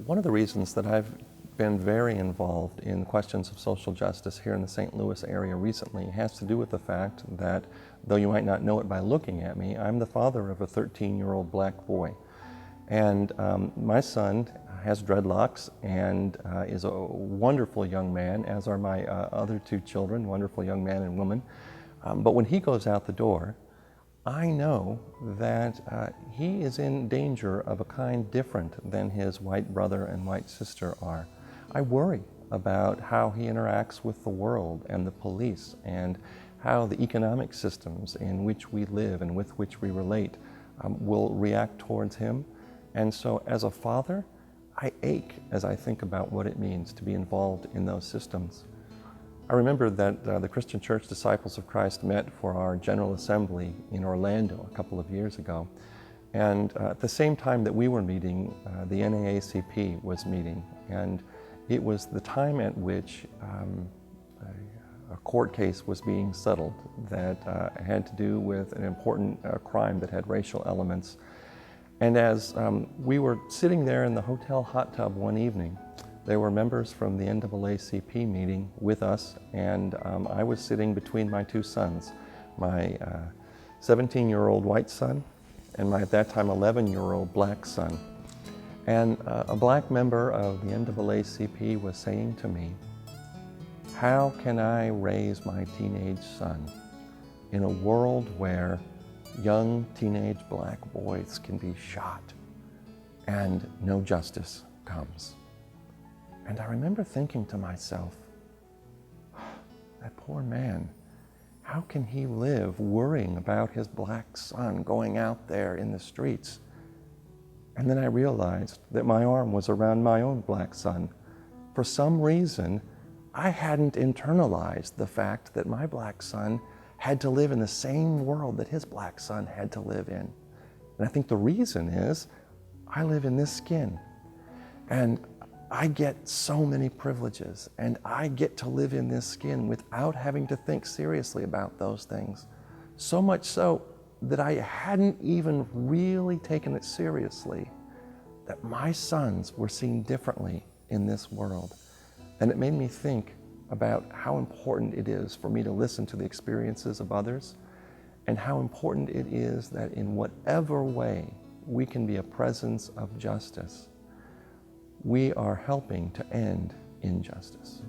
One of the reasons that I've been very involved in questions of social justice here in the St. Louis area recently has to do with the fact that, though you might not know it by looking at me, I'm the father of a 13-year-old black boy. And my son has dreadlocks and is a wonderful young man, as are my other two children, wonderful young man and woman. But when he goes out the door, I know that he is in danger of a kind different than his white brother and white sister are. I worry about how he interacts with the world and the police and how the economic systems in which we live and with which we relate will react towards him. And so as a father, I ache as I think about what it means to be involved in those systems. I remember that the Christian Church Disciples of Christ met for our General Assembly in Orlando a couple of years ago. And at the same time that we were meeting, the NAACP was meeting. And it was the time at which a court case was being settled that had to do with an important crime that had racial elements. And as we were sitting there in the hotel hot tub one evening, there were members from the NAACP meeting with us, and I was sitting between my two sons, my 17-year-old white son and my, at that time, 11-year-old black son. And a black member of the NAACP was saying to me, "How can I raise my teenage son in a world where young teenage black boys can be shot and no justice comes?" And I remember thinking to myself, that poor man, how can he live worrying about his black son going out there in the streets? And then I realized that my arm was around my own black son. For some reason, I hadn't internalized the fact that my black son had to live in the same world that his black son had to live in. And I think the reason is I live in this skin. And I get so many privileges, and I get to live in this skin without having to think seriously about those things. So much so that I hadn't even really taken it seriously that my sons were seen differently in this world. And it made me think about how important it is for me to listen to the experiences of others, and how important it is that in whatever way we can be a presence of justice, we are helping to end injustice.